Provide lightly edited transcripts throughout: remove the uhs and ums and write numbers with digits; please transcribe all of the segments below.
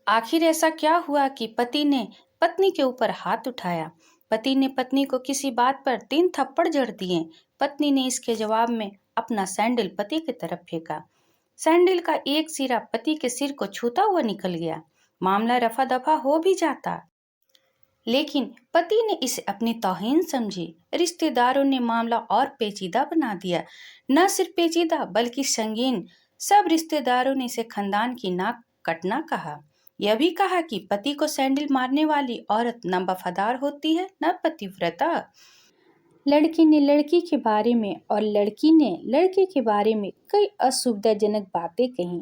आखिर ऐसा क्या हुआ कि पति ने पत्नी के ऊपर हाथ उठाया। पति ने पत्नी को किसी बात पर 3 थप्पड़ जड़ दिए। पत्नी ने इसके जवाब में अपना सैंडल पति की तरफ फेंका। सैंडल का एक सिरा पति के सिर को छूता हुआ निकल गया। मामला रफा दफा हो भी जाता, लेकिन पति ने इसे अपनी तौहीन समझी। रिश्तेदारों ने मामला और पेचीदा बना दिया। न सिर्फ पेचीदा बल्कि संगीन। सब रिश्तेदारों ने इसे खानदान की नाक कटना कहा। यह भी कहा कि पति को सैंडल मारने वाली औरत न वफादार होती है न पतिव्रता। लड़की ने लड़की के बारे में और लड़की ने लड़के के बारे में कई असुविधाजनक बातें कहीं।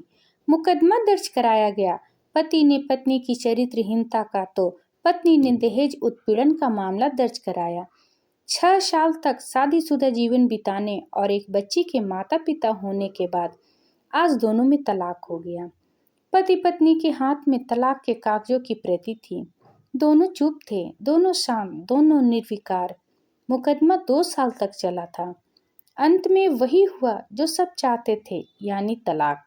मुकदमा दर्ज कराया गया। पति ने पत्नी की चरित्रहीनता का तो पत्नी ने दहेज उत्पीड़न का मामला दर्ज कराया। 6 साल तक शादीशुदा जीवन बिताने और एक बच्ची के माता पिता होने के बाद आज दोनों में तलाक हो गया। पति पत्नी के हाथ में तलाक के कागजों की प्रति थी। दोनों चुप थे, दोनों शांत, दोनों निर्विकार। मुकदमा 2 साल तक चला था। अंत में वही हुआ जो सब चाहते थे, यानी तलाक।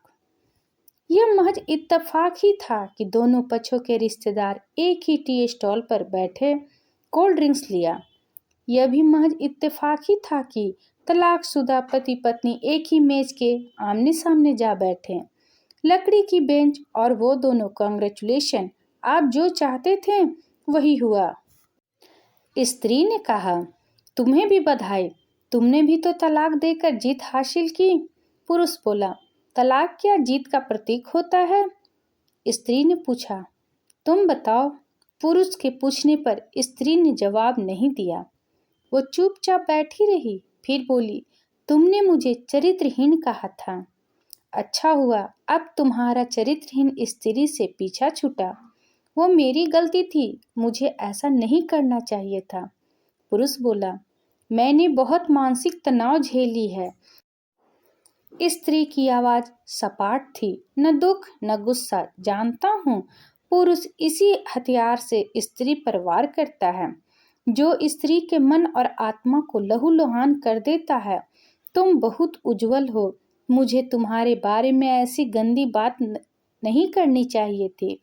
यह महज इत्तेफाक ही था कि दोनों पक्षों के रिश्तेदार एक ही टी स्टॉल पर बैठे कोल्ड ड्रिंक्स लिया। यह भी महज इत्तेफाक ही था कि तलाकशुदा पति पत्नी एक ही मेज के आमने सामने जा बैठे। लकड़ी की बेंच और वो दोनों कांग्रेचुलेशन, आप जो चाहते थे वही हुआ। स्त्री ने कहा, तुम्हें भी बधाई, तुमने भी तो तलाक देकर जीत हासिल की। पुरुष बोला, तलाक क्या जीत का प्रतीक होता है? स्त्री ने पूछा, तुम बताओ। पुरुष के पूछने पर स्त्री ने जवाब नहीं दिया। वो चुपचाप बैठी रही। फिर बोली, तुमने मुझे चरित्रहीन कहा था। अच्छा हुआ अब तुम्हारा चरित्रहीन स्त्री से पीछा छूटा। वो मेरी गलती थी, मुझे ऐसा नहीं करना चाहिए था। पुरुष बोला, मैंने बहुत मानसिक तनाव झेली है। स्त्री की आवाज सपाट थी, न दुख न गुस्सा। जानता हूँ, पुरुष इसी हथियार से स्त्री पर वार करता है, जो स्त्री के मन और आत्मा को लहूलुहान कर देता है। तुम बहुत उज्जवल हो, मुझे तुम्हारे बारे में ऐसी गंदी बात नहीं करनी चाहिए थी।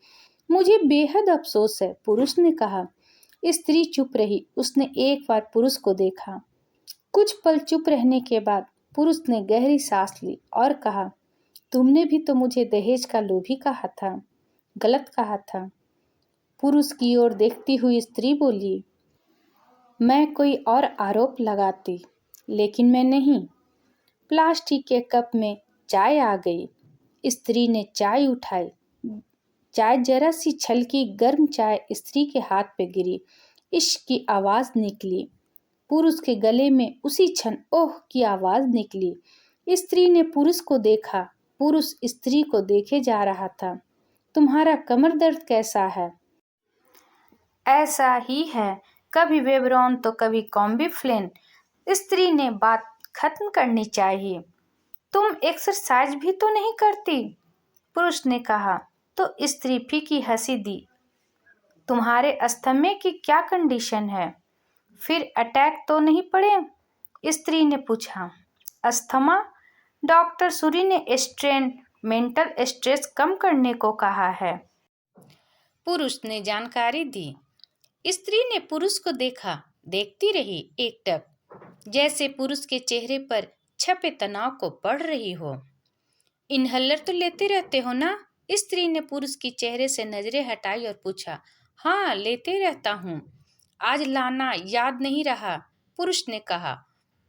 मुझे बेहद अफसोस है, पुरुष ने कहा। स्त्री चुप रही। उसने एक बार पुरुष को देखा। कुछ पल चुप रहने के बाद पुरुष ने गहरी सांस ली और कहा, तुमने भी तो मुझे दहेज का लोभी कहा था। गलत कहा था। पुरुष की ओर देखती हुई स्त्री बोली, मैं कोई और आरोप लगाती, लेकिन मैं नहीं। प्लास्टिक के कप में चाय आ गई। स्त्री ने चाय उठाई। चाय जरा सी छलकी। गर्म चाय स्त्री के हाथ पे गिरी। इश्क की आवाज निकली। पुरुष के गले में उसी क्षण ओह की आवाज निकली। स्त्री ने पुरुष को देखा। पुरुष स्त्री को देखे जा रहा था। तुम्हारा कमर दर्द कैसा है? ऐसा ही है, कभी वेबरॉन तो कभी कॉम्बिफ्लेन। स्त्री ने बात खत्म करनी चाहिए। तुम एक्सरसाइज भी तो नहीं करती, पुरुष ने कहा। तो स्त्री फीकी हंसी दी। तुम्हारे अस्थमे की क्या कंडीशन है? फिर अटैक तो नहीं पड़े? स्त्री ने पूछा। अस्थमा? डॉक्टर सूरी ने मेंटल स्ट्रेस कम करने को कहा है, पुरुष ने जानकारी दी। स्त्री ने पुरुष को देखा। देखती रही एकटक, जैसे पुरुष के चेहरे पर छपे तनाव को पढ़ रही हो। इनहेलर तो लेते रहते हो ना? स्त्री ने पुरुष के चेहरे से नजरें हटाई और पूछा। हाँ, लेते रहता हूँ। आज लाना याद नहीं रहा, पुरुष ने कहा।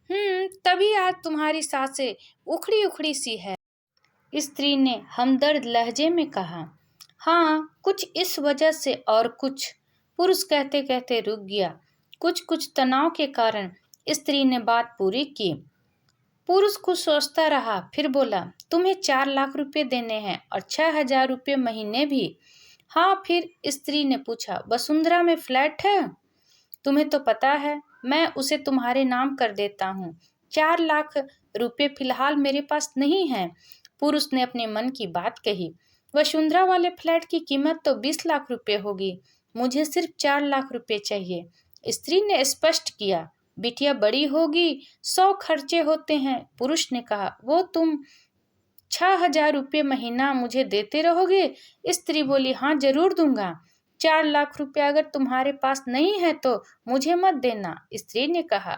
तभी आज तुम्हारी सांसें उखड़ी उखड़ी सी है, स्त्री ने हमदर्द लहजे में कहा। हाँ, कुछ इस वजह से और कुछ, पुरुष कहते कहते रुक गया। कुछ तनाव के कारण, स्त्री ने बात पूरी की। पुरुष कुछ सोचता रहा, फिर बोला, तुम्हें 4 लाख रुपए देने हैं और 6,000 रुपये महीने भी। हाँ, फिर स्त्री ने पूछा, वसुंधरा में फ्लैट है? तुम्हें तो पता है, मैं उसे तुम्हारे नाम कर देता हूँ। 4 लाख रुपए फिलहाल मेरे पास नहीं है, पुरुष ने अपने मन की बात कही। वसुंधरा वाले फ्लैट की कीमत तो 20 लाख रुपए होगी, मुझे सिर्फ 4 लाख रुपए चाहिए, स्त्री ने स्पष्ट किया। बिटिया बड़ी होगी, 100 खर्चे होते हैं, पुरुष ने कहा। वो तुम ₹6000 महीना मुझे देते रहोगे? स्त्री बोली, हाँ जरूर दूंगा। 4 लाख रुपया अगर तुम्हारे पास नहीं है तो मुझे मत देना। स्त्री ने कहा।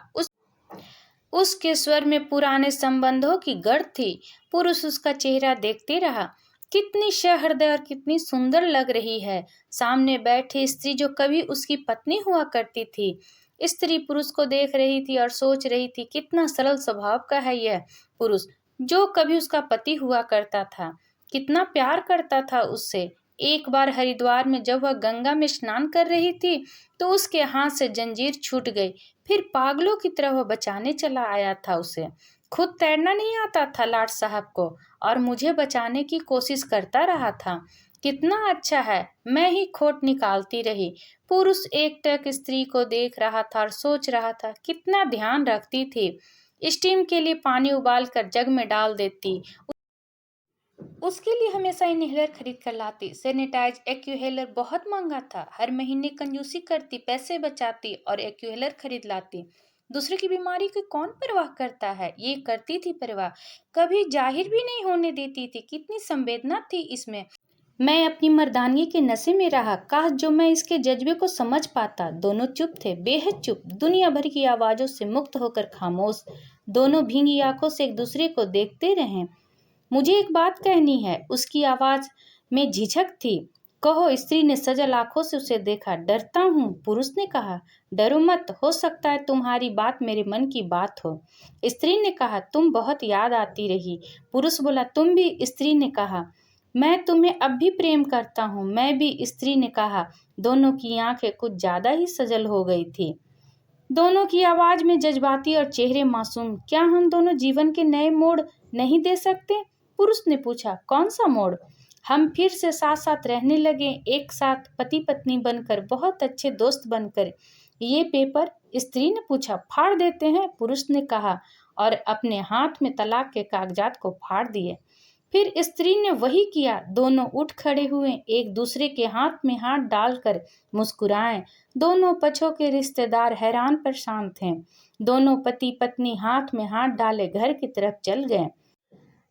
उसके स्वर में पुराने संबंधों की गढ़ थी। पुरुष उसका चेहरा देखते रहा। कितनी सहृदय और कितनी सुंदर लग रही है, सामने बैठी स्त्री जो कभी उसकी पत्नी हुआ करती थी। स्त्री पुरुष को देख रही थी और सोच रही थी, कितना सरल स्वभाव का है यह पुरुष जो कभी उसका पति हुआ करता था। कितना प्यार करता था उससे। एक बार हरिद्वार में जब वह गंगा में स्नान कर रही थी तो उसके हाथ से जंजीर छूट गई। फिर पागलों की तरह वह बचाने चला आया था उसे। खुद तैरना नहीं आता था लाट साहब को और मुझे बचाने की कोशिश करता रहा था। कितना अच्छा है, मैं ही खोट निकालती रही। पुरुष एकटक स्त्री को देख रहा था और सोच रहा था, कितना ध्यान रखती थी। स्टीम के लिए पानी उबाल कर जग में डाल देती। उसके लिए हमेशा इनहेलर खरीद कर लाती। सैनिटाइज एक्यूहेलर बहुत महंगा था। हर महीने कंजूसी करती, पैसे बचाती और एक्यूहेलर खरीद लाती। दूसरे की बीमारी की कौन परवाह करता है, ये करती थी परवाह। कभी जाहिर भी नहीं होने देती थी। कितनी संवेदना थी इसमें। मैं अपनी मर्दानगी के नशे में रहा। काश जो मैं इसके जज्बे को समझ पाता। दोनों चुप थे, बेहद चुप, दुनिया भर की आवाजों से मुक्त होकर खामोश। दोनों भींगी आंखों से एक दूसरे को देखते रहे। मुझे एक बात कहनी है, उसकी आवाज में झिझक थी। कहो। स्त्री ने सजल आंखों से उसे देखा। डरता हूँ, पुरुष ने कहा। डरो मत, हो सकता है तुम्हारी बात मेरे मन की बात हो। स्त्री ने कहा, तुम बहुत याद आती रही। पुरुष बोला, तुम भी। स्त्री ने कहा, मैं तुम्हें अब भी प्रेम करता हूँ। मैं भी। स्त्री ने कहा। दोनों की आंखें कुछ ज्यादा ही सजल हो गई थी। दोनों की आवाज में जज्बाती और चेहरे मासूम। क्या हम दोनों जीवन के नए मोड़ नहीं दे सकते? पुरुष ने पूछा। कौन सा मोड़? हम फिर से साथ साथ रहने लगे, एक साथ पति पत्नी बनकर, बहुत अच्छे दोस्त बनकर। ये पेपर? स्त्री ने पूछा। फाड़ देते हैं, पुरुष ने कहा और अपने हाथ में तलाक के कागजात को फाड़ दिए। फिर स्त्री ने वही किया। दोनों उठ खड़े हुए, एक दूसरे के हाथ में हाथ डालकर मुस्कुराए। दोनों पक्षों के रिश्तेदार हैरान परेशान थे। दोनों पति पत्नी हाथ में हाथ डाले घर की तरफ चल गए।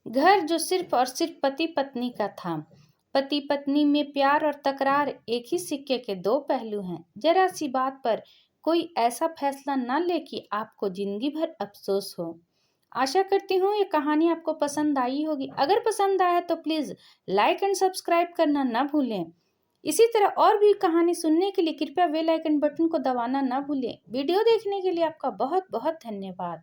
घर जो सिर्फ और सिर्फ पति पत्नी का था। पति पत्नी में प्यार और तकरार एक ही सिक्के के दो पहलू हैं। जरा सी बात पर कोई ऐसा फैसला न ले कि आपको जिंदगी भर अफसोस हो। आशा करती हूँ ये कहानी आपको पसंद आई होगी। अगर पसंद आया तो प्लीज़ लाइक एंड सब्सक्राइब करना ना भूलें। इसी तरह और भी कहानी सुनने के लिए कृपया बेल आइकन बटन को दबाना ना भूलें। वीडियो देखने के लिए आपका बहुत बहुत धन्यवाद।